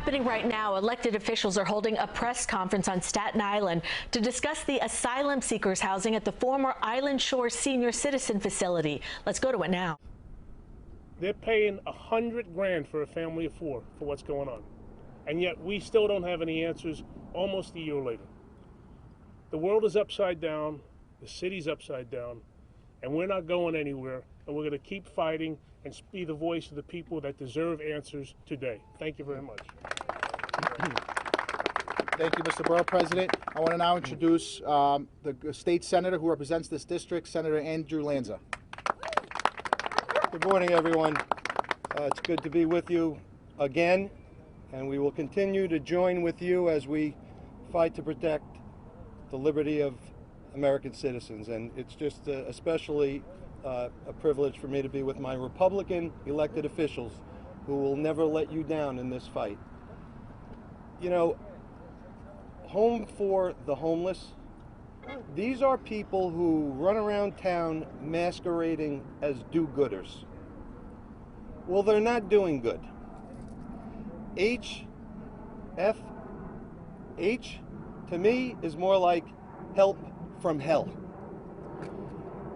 happening right now. Elected officials are holding a press conference on Staten Island to discuss the asylum seekers housing at the former Island Shore Senior Citizen Facility. Let's go to it now. They're paying $100 grand for a family of four for what's going on. And yet we still don't have any answers almost a year later. The world is upside down, the city's upside down, and we're not going anywhere. And we're going to keep fighting and be the voice of the people that deserve answers today. Thank you very much. Thank you, Mr. Borough President. I want to now introduce the state senator who represents this district, Senator Andrew Lanza. Good morning, everyone. It's good to be with you again, and we will continue to join with you as we fight to protect the liberty of American citizens. And it's just especially a privilege for me to be with my Republican elected officials who will never let you down in this fight. You know, home for the homeless, these are people who run around town masquerading as do-gooders. Well, they're not doing good. H to me is more like help from hell.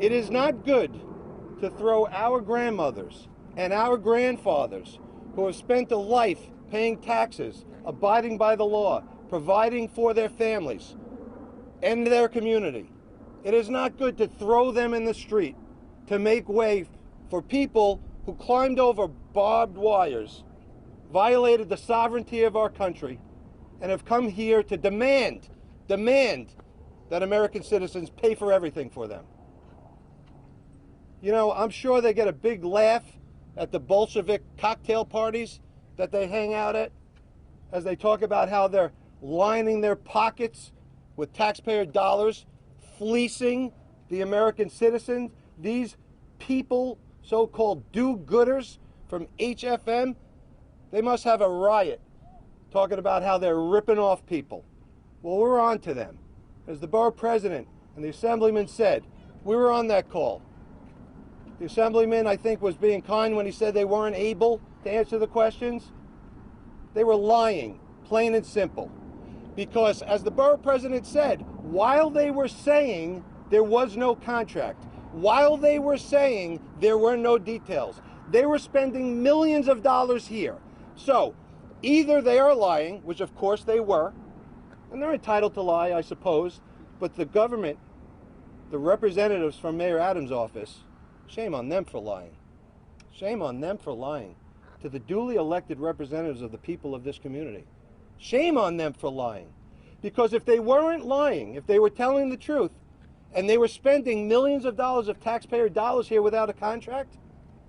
It is not good to throw our grandmothers and our grandfathers who have spent a life paying taxes, abiding by the law, providing for their families and their community. It is not good to throw them in the street to make way for people who climbed over barbed wires, violated the sovereignty of our country, and have come here to demand that American citizens pay for everything for them. You know, I'm sure they get a big laugh at the Bolshevik cocktail parties that they hang out at as they talk about how they're lining their pockets with taxpayer dollars, fleecing the American citizens. These people, so-called do-gooders from HFM, they must have a riot talking about how they're ripping off people. Well, we're on to them. As the borough president and the assemblyman said, we were on that call. The assemblyman, I think, was being kind when he said they weren't able to answer the questions. They were lying, plain and simple. Because, as the borough president said, while they were saying there was no contract, while they were saying there were no details, they were spending millions of dollars here. So, either they are lying, which of course they were, and they're entitled to lie, I suppose, but the government, the representatives from Mayor Adams' office, shame on them for lying. Shame on them for lying to the duly elected representatives of the people of this community. Shame on them for lying. Because if they weren't lying, if they were telling the truth, and they were spending millions of dollars of taxpayer dollars here without a contract,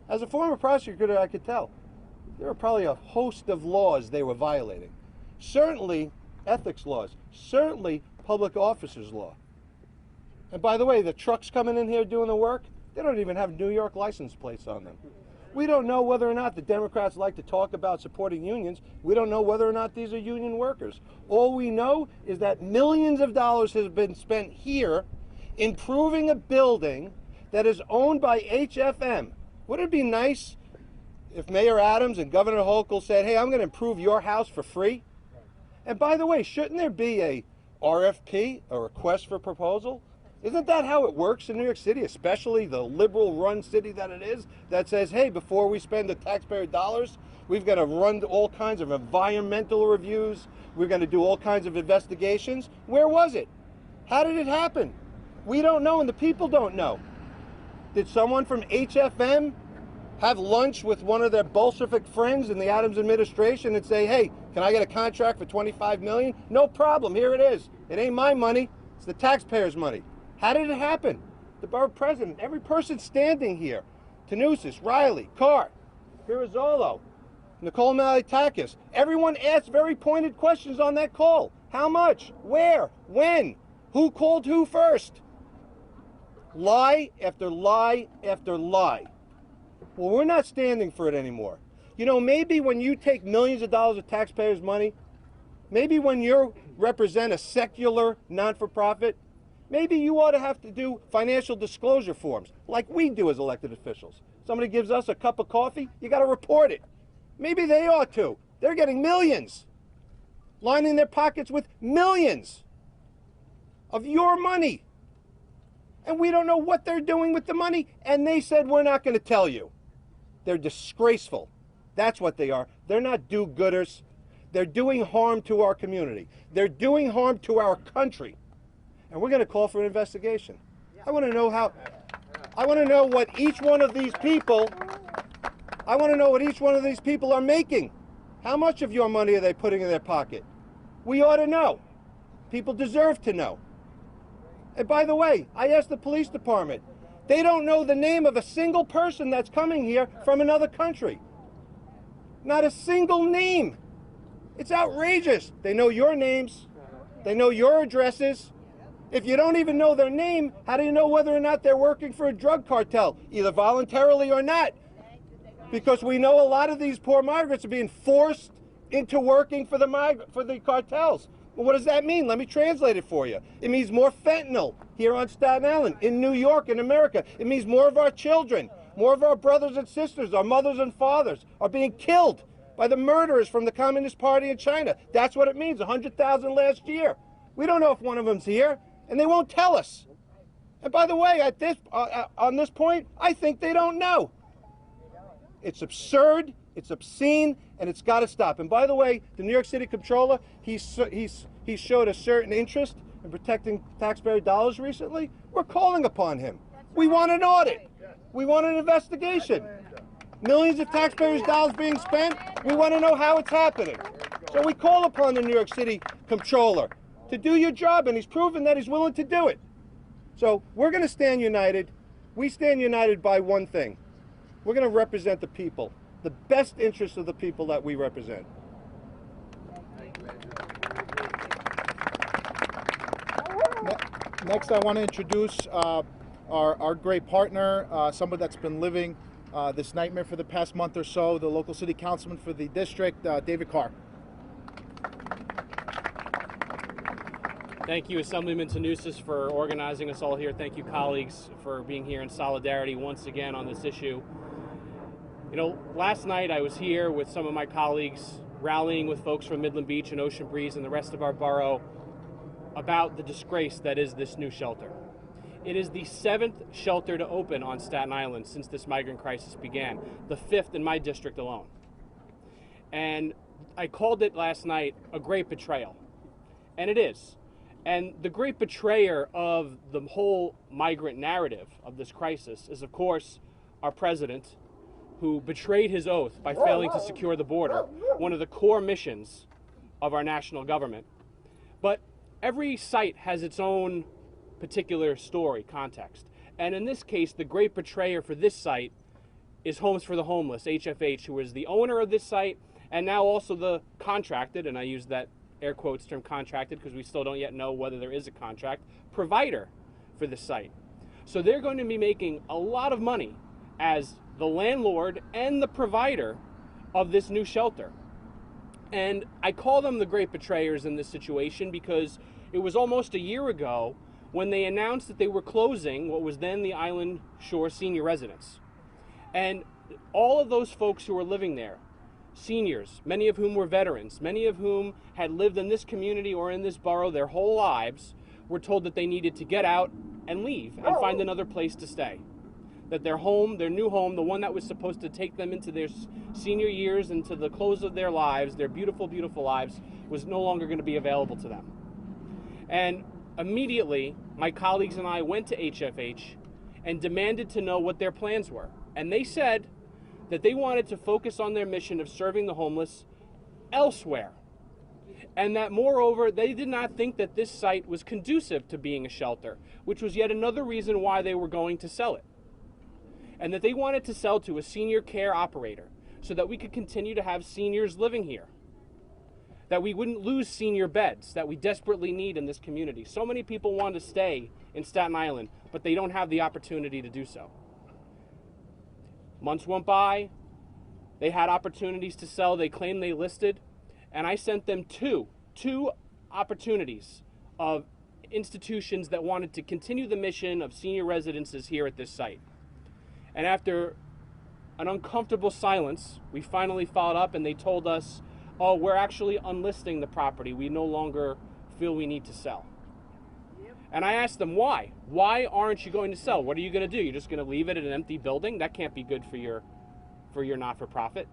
as a former prosecutor, I could tell, there were probably a host of laws they were violating. Certainly ethics laws, certainly public officers law. And by the way, the trucks coming in here doing the work, they don't even have New York license plates on them. We don't know whether or not the Democrats like to talk about supporting unions. We don't know whether or not these are union workers. All we know is that millions of dollars has been spent here improving a building that is owned by HFM. Wouldn't it be nice if Mayor Adams and Governor Hochul said, hey, I'm going to improve your house for free? And by the way, shouldn't there be a RFP, a request for proposal? Isn't that how it works in New York City, especially the liberal-run city that it is, that says, hey, before we spend the taxpayer dollars, we've got to run all kinds of environmental reviews, we're going to do all kinds of investigations? Where was it? How did it happen? We don't know, and the people don't know. Did someone from HFM have lunch with one of their Bolshevik friends in the Adams administration and say, hey, can I get a contract for $25 million? No problem, here it is. It ain't my money, it's the taxpayers' money. How did it happen? The borough president, every person standing here, Tanusis, Riley, Carr, Pirozzolo, Nicole Malitakis, everyone asked very pointed questions on that call. How much? Where? When? Who called who first? Lie after lie after lie. Well, we're not standing for it anymore. You know, maybe when you take millions of dollars of taxpayers' money, maybe when you represent a secular non-for-profit, maybe you ought to have to do financial disclosure forms like we do as elected officials. Somebody gives us a cup of coffee, you got to report it. Maybe they ought to. They're getting millions. lining their pockets with millions of your money. And we don't know what they're doing with the money, and they said, we're not going to tell you. They're disgraceful. That's what they are. They're not do-gooders. They're doing harm to our community. They're doing harm to our country. And we're going to call for an investigation. I want to know what each one of these people, are making. How much of your money are they putting in their pocket? We ought to know. People deserve to know. And by the way, I asked the police department. They don't know the name of a single person that's coming here from another country. Not a single name. It's outrageous. They know your names. They know your addresses. If you don't even know their name, how do you know whether or not they're working for a drug cartel, either voluntarily or not? Because we know a lot of these poor migrants are being forced into working for the cartels. Well, what does that mean? Let me translate it for you. It means more fentanyl here on Staten Island, in New York, in America. It means more of our children, more of our brothers and sisters, our mothers and fathers are being killed by the murderers from the Communist Party in China. That's what it means, 100,000 last year. We don't know if one of them's here, and they won't tell us. And by the way, on this point, I think they don't know. It's absurd, it's obscene, and it's got to stop. And by the way, the New York City Comptroller, he showed a certain interest in protecting taxpayer dollars recently. We're calling upon him. We want an audit. We want an investigation. Millions of taxpayers' dollars being spent. We want to know how it's happening. So we call upon the New York City Comptroller to do your job, and he's proven that he's willing to do it. So we're going to stand united. We stand united by one thing. We're going to represent the people, the best interests of the people that we represent. Next, I want to introduce our great partner, someone that's been living this nightmare for the past month or so, the local city councilman for the district, David Carr. Thank you, Assemblyman Tanusis, for organizing us all here. Thank you, colleagues, for being here in solidarity once again on this issue. You know, last night I was here with some of my colleagues, rallying with folks from Midland Beach and Ocean Breeze and the rest of our borough about the disgrace that is this new shelter. It is the 7th shelter to open on Staten Island since this migrant crisis began, the 5th in my district alone. And I called it last night a great betrayal, and it is. And the great betrayer of the whole migrant narrative of this crisis is, of course, our president, who betrayed his oath by failing to secure the border, one of the core missions of our national government. But every site has its own particular story, context. And in this case, the great betrayer for this site is Homes for the Homeless, HFH, who is the owner of this site and now also the contracted, and I use that air quotes term contracted because we still don't yet know whether there is a contract, provider for the site. So they're going to be making a lot of money as the landlord and the provider of this new shelter. And I call them the great betrayers in this situation because it was almost a year ago when they announced that they were closing what was then the Island Shore Senior Residence. And all of those folks who were living there, seniors, many of whom were veterans, many of whom had lived in this community or in this borough their whole lives, were told that they needed to get out and leave and find another place to stay. That their home, their new home, the one that was supposed to take them into their senior years and to the close of their lives, their beautiful, beautiful lives, was no longer going to be available to them. And immediately, my colleagues and I went to HFH and demanded to know what their plans were. And they said that they wanted to focus on their mission of serving the homeless elsewhere. And that, moreover, they did not think that this site was conducive to being a shelter, which was yet another reason why they were going to sell it. And that they wanted to sell to a senior care operator so that we could continue to have seniors living here. That we wouldn't lose senior beds that we desperately need in this community. So many people want to stay in Staten Island, but they don't have the opportunity to do so. Months went by, they had opportunities to sell, they claimed they listed, and I sent them two opportunities of institutions that wanted to continue the mission of senior residences here at this site. And after an uncomfortable silence, we finally followed up and they told us oh, we're actually unlisting the property. We no longer feel we need to sell. And I asked them why. Why aren't you going to sell? What are you going to do? You're just going to leave it in an empty building? That can't be good for your not-for-profit.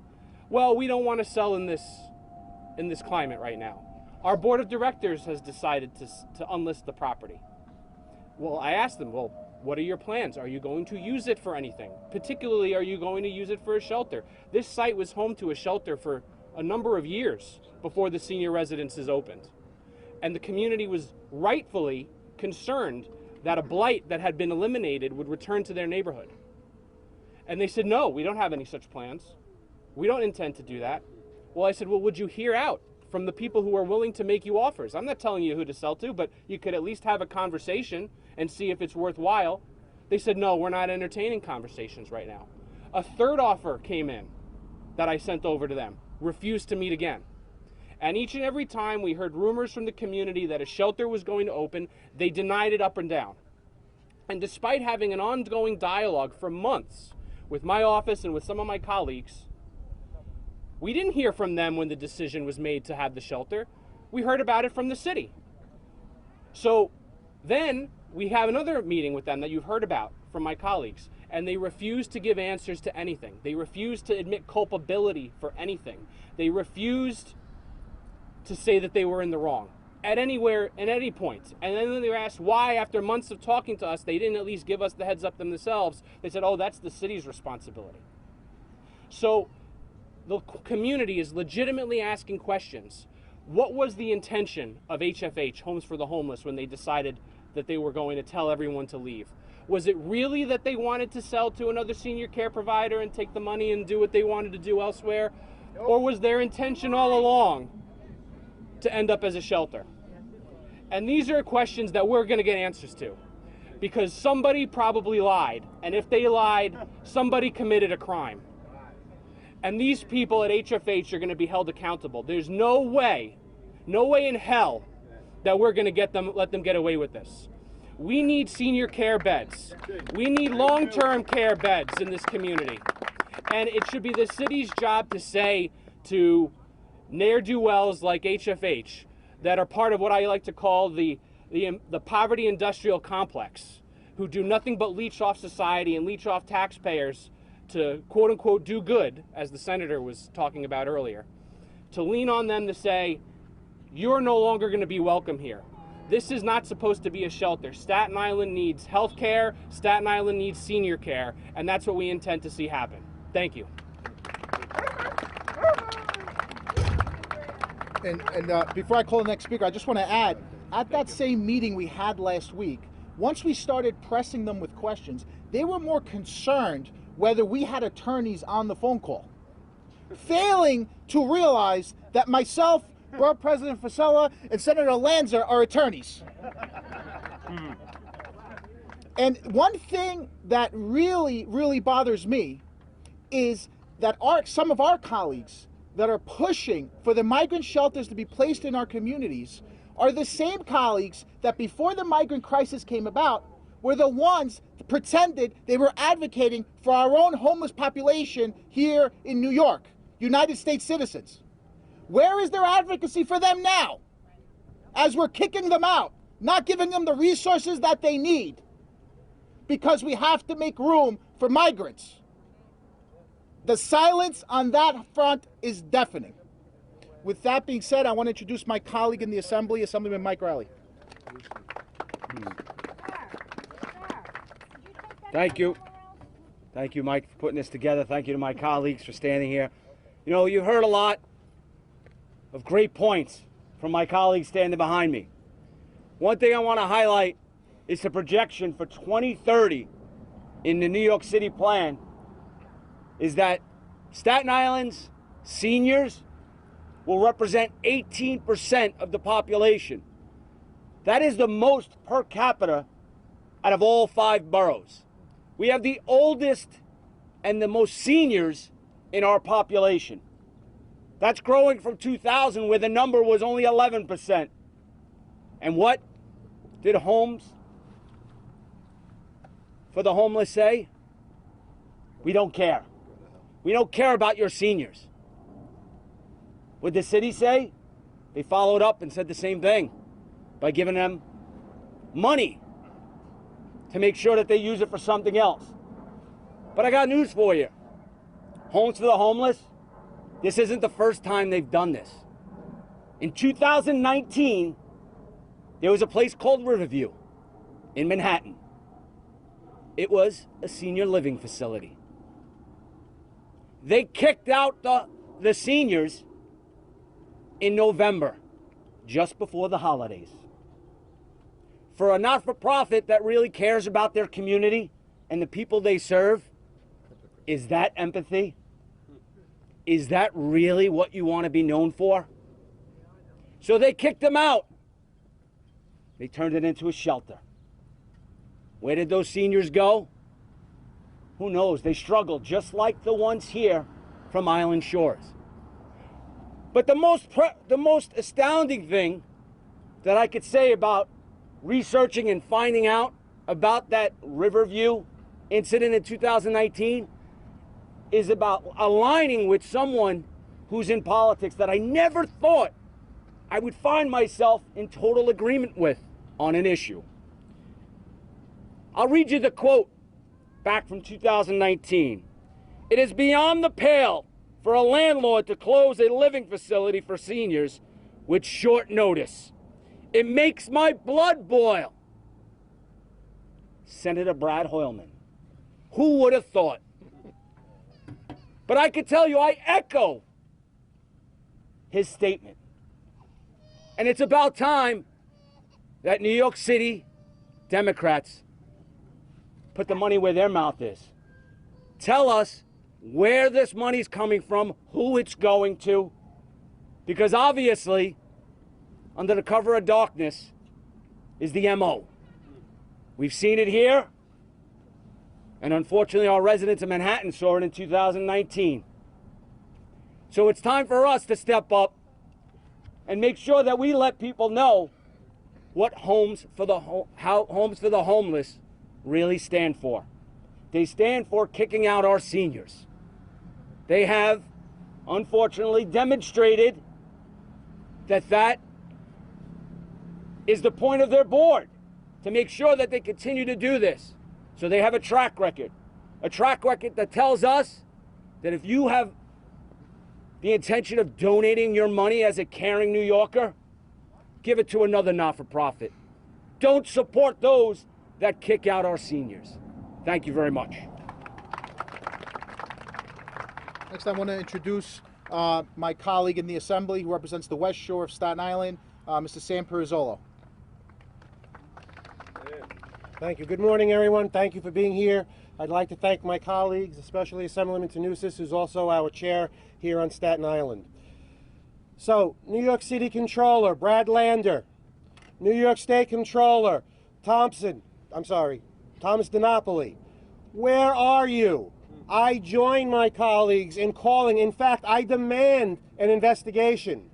Well, we don't want to sell in this climate right now. Our board of directors has decided to unlist the property. Well, I asked them, well, what are your plans? Are you going to use it for anything? Particularly, are you going to use it for a shelter? This site was home to a shelter for a number of years before the senior residences opened. And the community was rightfully concerned that a blight that had been eliminated would return to their neighborhood. And they said, no, we don't have any such plans. We don't intend to do that. Well, I said, well, would you hear out from the people who are willing to make you offers? I'm not telling you who to sell to, but you could at least have a conversation and see if it's worthwhile. They said, no, we're not entertaining conversations right now. A third offer came in that I sent over to them, refused to meet again. And each and every time we heard rumors from the community that a shelter was going to open, they denied it up and down. And despite having an ongoing dialogue for months with my office and with some of my colleagues, we didn't hear from them when the decision was made to have the shelter. We heard about it from the city. So then we have another meeting with them that you've heard about from my colleagues, and they refused to give answers to anything. They refused to admit culpability for anything. They refused to say that they were in the wrong at any point. And then they were asked why, after months of talking to us, they didn't at least give us the heads up themselves. They said, oh, that's the city's responsibility. So the community is legitimately asking questions. What was the intention of HFH, Homes for the Homeless, when they decided that they were going to tell everyone to leave? Was it really that they wanted to sell to another senior care provider and take the money and do what they wanted to do elsewhere? Or was their intention all along to end up as a shelter? And these are questions that we're going to get answers to, because somebody probably lied, and if they lied, somebody committed a crime. And these people at HFH are going to be held accountable. There's no way in hell that we're going to let them get away with this. We need senior care beds. We need long-term care beds in this community. And it should be the city's job to say to ne'er-do-wells like HFH that are part of what I like to call the poverty industrial complex, who do nothing but leech off society and leech off taxpayers to quote-unquote do good, as the senator was talking about earlier, to lean on them to say, you're no longer going to be welcome here. This is not supposed to be a shelter. Staten Island needs health care, Staten Island needs senior care, and that's what we intend to see happen. Thank you. And before I call the next speaker, I just want to add, at that same meeting we had last week, once we started pressing them with questions, they were more concerned whether we had attorneys on the phone call, failing to realize that myself, Borough President Fasella, and Senator Lanza are attorneys. And one thing that really, really bothers me is that some of our colleagues that are pushing for the migrant shelters to be placed in our communities are the same colleagues that before the migrant crisis came about were the ones that pretended they were advocating for our own homeless population here in New York, United States citizens. Where is their advocacy for them now? As we're kicking them out, not giving them the resources that they need, because we have to make room for migrants. The silence on that front is deafening. With that being said, I want to introduce my colleague in the Assembly, Assemblyman Mike Riley. Thank you. Thank you, Mike, for putting this together. Thank you to my colleagues for standing here. You know, you heard a lot of great points from my colleagues standing behind me. One thing I want to highlight is the projection for 2030 in the New York City plan is that Staten Island's seniors will represent 18% of the population. That is the most per capita out of all 5 boroughs. We have the oldest and the most seniors in our population. That's growing from 2000, where the number was only 11%. And what did Homes for the Homeless say? We don't care. We don't care about your seniors. What did the city say? They followed up and said the same thing by giving them money to make sure that they use it for something else. But I got news for you. Homes for the homeless, this isn't the first time they've done this. In 2019, there was a place called Riverview in Manhattan. It was a senior living facility. They kicked out the seniors in November, just before the holidays. For a not-for-profit that really cares about their community and the people they serve, is that empathy? Is that really what you want to be known for? So they kicked them out. They turned it into a shelter. Where did those seniors go? Who knows? They struggled just like the ones here from Island Shores. But the most astounding thing that I could say about researching and finding out about that Riverview incident in 2019 is about aligning with someone who's in politics that I never thought I would find myself in total agreement with on an issue. I'll read you the quote back from 2019. It is beyond the pale for a landlord to close a living facility for seniors with short notice. It makes my blood boil. Senator Brad Hoylman. Who would have thought? But I can tell you, I echo his statement. And it's about time that New York City Democrats put the money where their mouth is. Tell us where this money's coming from, who it's going to, because obviously, under the cover of darkness is the MO. We've seen it here, and unfortunately our residents of Manhattan saw it in 2019. So it's time for us to step up and make sure that we let people know what Homes for the Homeless really stand for. They stand for kicking out our seniors. They have, unfortunately, demonstrated that is the point of their board, to make sure that they continue to do this. So they have a track record that tells us that if you have the intention of donating your money as a caring New Yorker, give it to another not-for-profit. Don't support those that kick out our seniors. Thank you very much. Next, I want to introduce my colleague in the Assembly who represents the West Shore of Staten Island, Mr. Sam Pirozzolo. Thank you. Good morning, everyone. Thank you for being here. I'd like to thank my colleagues, especially Assemblyman Tanusis, who's also our chair here on Staten Island. So, New York City Controller Brad Lander, New York State Controller Thomas DiNapoli. Where are you? I join my colleagues in calling. In fact, I demand an investigation.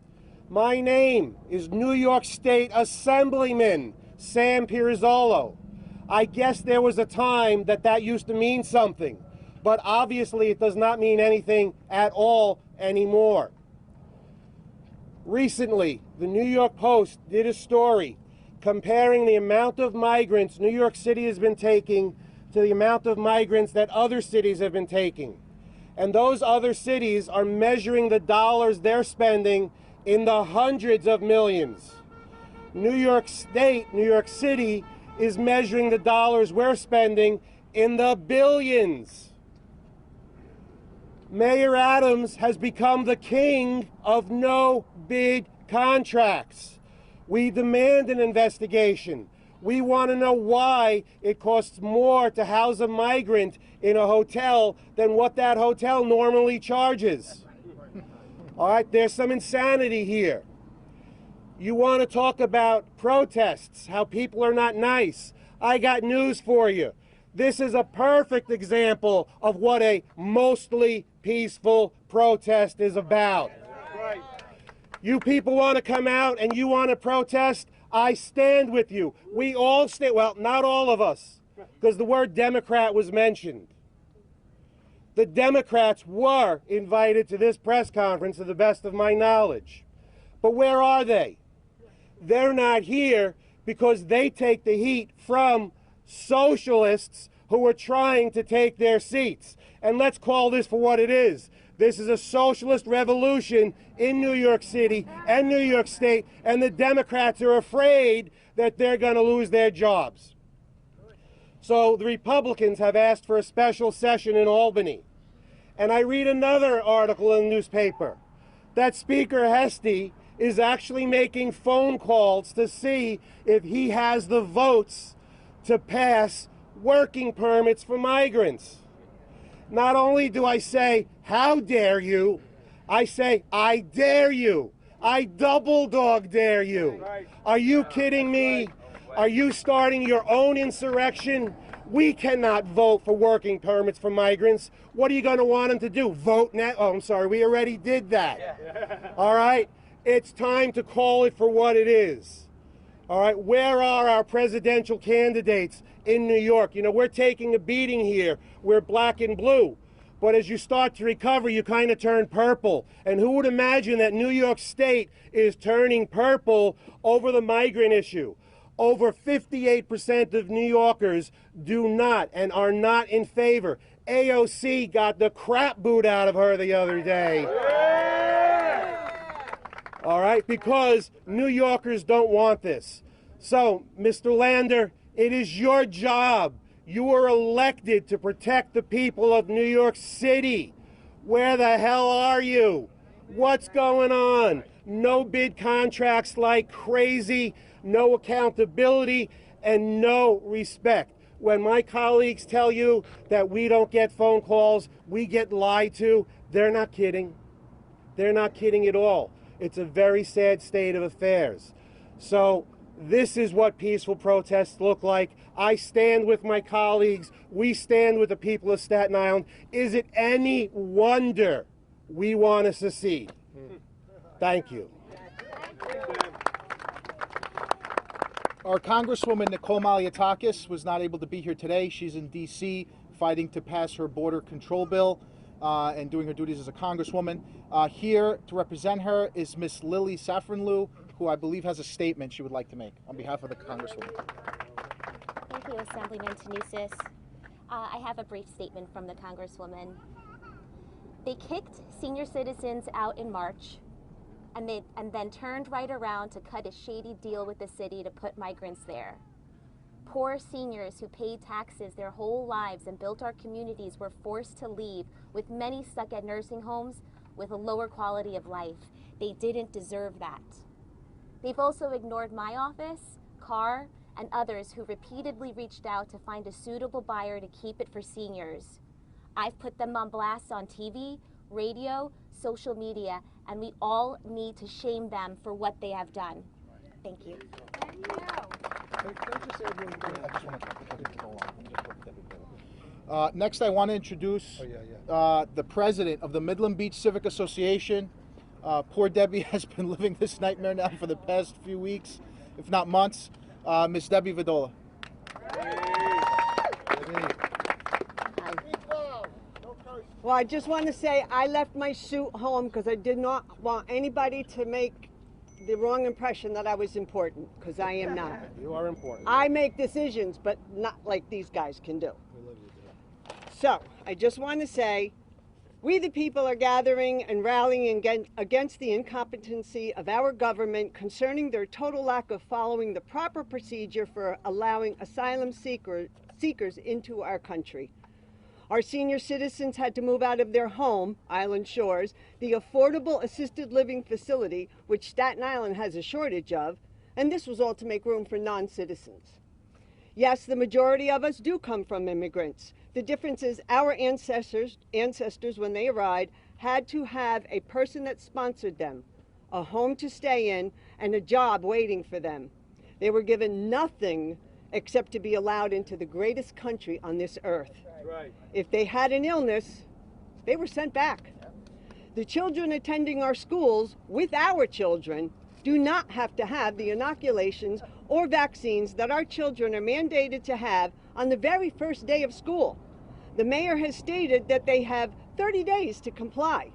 My name is New York State Assemblyman Sam Pirozzolo. I guess there was a time that used to mean something, but obviously it does not mean anything at all anymore. Recently, the New York Post did a story comparing the amount of migrants New York City has been taking to the amount of migrants that other cities have been taking. And those other cities are measuring the dollars they're spending in the hundreds of millions. New York State, New York City, is measuring the dollars we're spending in the billions. Mayor Adams has become the king of no bid contracts. We demand an investigation. We want to know why it costs more to house a migrant in a hotel than what that hotel normally charges. All right, there's some insanity here. You want to talk about protests, how people are not nice. I got news for you. This is a perfect example of what a mostly peaceful protest is about. You people want to come out and you want to protest, I stand with you. We all stand, well, not all of us, because the word Democrat was mentioned. The Democrats were invited to this press conference to the best of my knowledge. But where are they? They're not here because they take the heat from socialists who are trying to take their seats. And let's call this for what it is. This is a socialist revolution in New York City and New York State, and the Democrats are afraid that they're going to lose their jobs. So the Republicans have asked for a special session in Albany. And I read another article in the newspaper that Speaker Hesty is actually making phone calls to see if he has the votes to pass working permits for migrants. Not only do I say, how dare you, I say, I dare you. I double dog dare you. Are you kidding me? Are you starting your own insurrection? We cannot vote for working permits for migrants. What are you going to want them to do? Vote now? Oh, I'm sorry, we already did that. All right? It's time to call it for what it is. All right? Where are our presidential candidates in New York? You know, we're taking a beating here. We're black and blue. But as you start to recover, you kind of turn purple. And who would imagine that New York State is turning purple over the migrant issue? Over 58% of New Yorkers do not and are not in favor. AOC got the crap boot out of her the other day. All right, because New Yorkers don't want this. So, Mr. Lander, it is your job. You were elected to protect the people of New York City. Where the hell are you? What's going on? No bid contracts like crazy, no accountability, and no respect. When my colleagues tell you that we don't get phone calls, we get lied to, they're not kidding. They're not kidding at all. It's a very sad state of affairs. So this is what peaceful protests look like. I stand with my colleagues. We stand with the people of Staten Island. Is it any wonder we want to secede? Thank you. Our Congresswoman Nicole Malliotakis was not able to be here today. She's in D.C. fighting to pass her border control bill and doing her duties as a Congresswoman. Here to represent her is Miss Lily Safranlou, who I believe has a statement she would like to make on behalf of the Congresswoman. Thank you, Assemblyman Tanusis. I have a brief statement from the Congresswoman. They kicked senior citizens out in March and then turned right around to cut a shady deal with the city to put migrants there. Poor seniors who paid taxes their whole lives and built our communities were forced to leave, with many stuck at nursing homes with a lower quality of life. They didn't deserve that. They've also ignored my office, CAR, and others who repeatedly reached out to find a suitable buyer to keep it for seniors. I've put them on blast on TV, radio, social media, and we all need to shame them for what they have done. Thank you. Next, I want to introduce the president of the Midland Beach Civic Association. Poor Debbie has been living this nightmare now for the past few weeks, if not months. Miss Debbie Vidola. Well, I just want to say I left my suit home because I did not want anybody to make the wrong impression that I was important, because I am not. You are important. I make decisions, but not like these guys can do. So, I just want to say, we the people are gathering and rallying against the incompetency of our government concerning their total lack of following the proper procedure for allowing asylum seekers into our country. Our senior citizens had to move out of their home, Island Shores, the affordable assisted living facility, which Staten Island has a shortage of, and this was all to make room for non-citizens. Yes, the majority of us do come from immigrants. The difference is our ancestors, when they arrived, had to have a person that sponsored them, a home to stay in, and a job waiting for them. They were given nothing except to be allowed into the greatest country on this earth. Right. If they had an illness, they were sent back. The children attending our schools with our children do not have to have the inoculations or vaccines that our children are mandated to have on the very first day of school. the mayor has stated that they have 30 days to comply.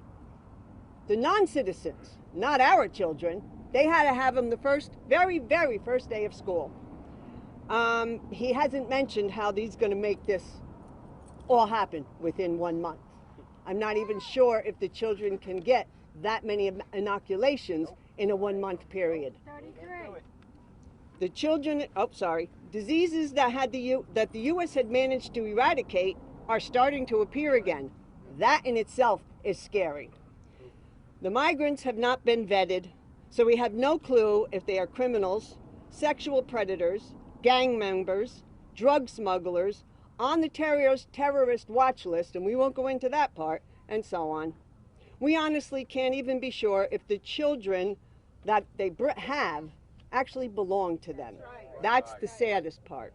The non-citizens, not our children, they had to have them the very first day of school. He hasn't mentioned how he's going to make this all happen within 1 month. I'm not even sure if the children can get that many inoculations in a 1 month period. 33. The children, diseases that the U.S. had managed to eradicate are starting to appear again. That in itself is scary. The migrants have not been vetted, so we have no clue if they are criminals, sexual predators, gang members, drug smugglers, on the terrorist watch list, and we won't go into that part, and so on. We honestly can't even be sure if the children that they have actually belong to them. That's the saddest part.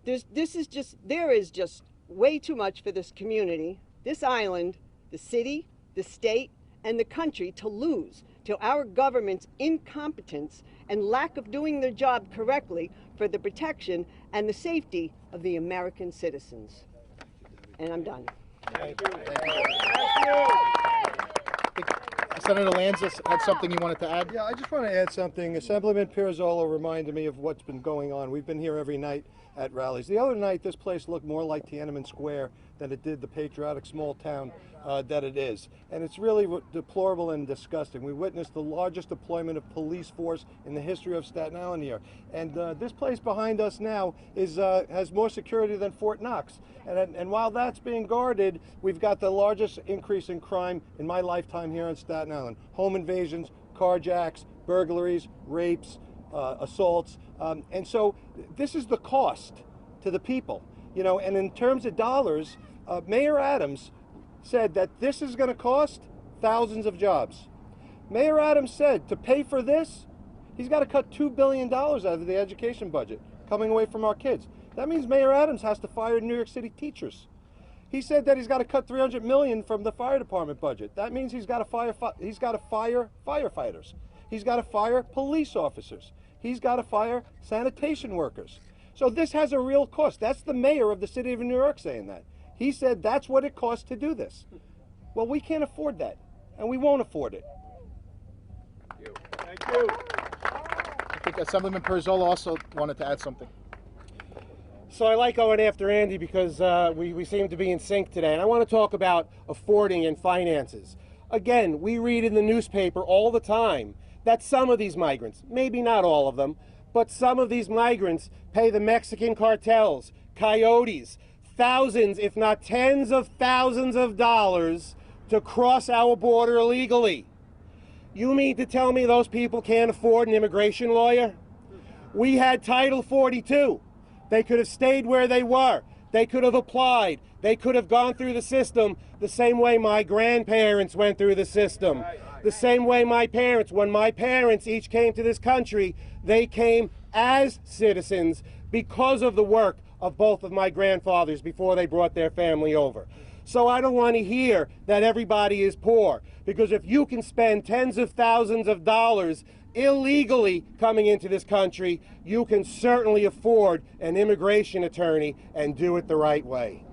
There is just way too much for this community, this island, the city, the state, and the country to lose to our government's incompetence and lack of doing their job correctly for the protection and the safety of the American citizens. And I'm done. Thank you. Senator Lanza had something you wanted to add? Yeah, I just want to add something. Assemblyman Pirzolo reminded me of what's been going on. We've been here every night at rallies. The other night, this place looked more like Tiananmen Square than it did the patriotic small town that it is. And it's really deplorable and disgusting. We witnessed the largest deployment of police force in the history of Staten Island here. And this place behind us now has more security than Fort Knox. And while that's being guarded, we've got the largest increase in crime in my lifetime here in Staten Island. Home invasions, carjacks, burglaries, rapes, assaults. And so this is the cost to the people. You know, and in terms of dollars, Mayor Adams said that this is going to cost thousands of jobs. Mayor Adams said to pay for this, he's got to cut $2 billion out of the education budget coming away from our kids. That means Mayor Adams has to fire New York City teachers. He said that he's got to cut $300 million from the fire department budget. That means he's got to fire firefighters. He's got to fire police officers. He's got to fire sanitation workers. So this has a real cost. That's the mayor of the city of New York saying that. He said that's what it costs to do this. Well, we can't afford that, and we won't afford it. Thank you. I think Assemblyman Pirzolo also wanted to add something. So I like going after Andy because we seem to be in sync today. And I want to talk about affording and finances. Again, we read in the newspaper all the time that some of these migrants, maybe not all of them, but some of these migrants pay the Mexican cartels, coyotes, thousands, if not tens of thousands of dollars to cross our border illegally. You mean to tell me those people can't afford an immigration lawyer? We had Title 42. They could have stayed where they were. They could have applied. They could have gone through the system the same way my grandparents went through the system. The same way my parents, when my parents each came to this country, they came as citizens because of the work of both of my grandfathers before they brought their family over. So I don't want to hear that everybody is poor, because if you can spend tens of thousands of dollars illegally coming into this country, you can certainly afford an immigration attorney and do it the right way.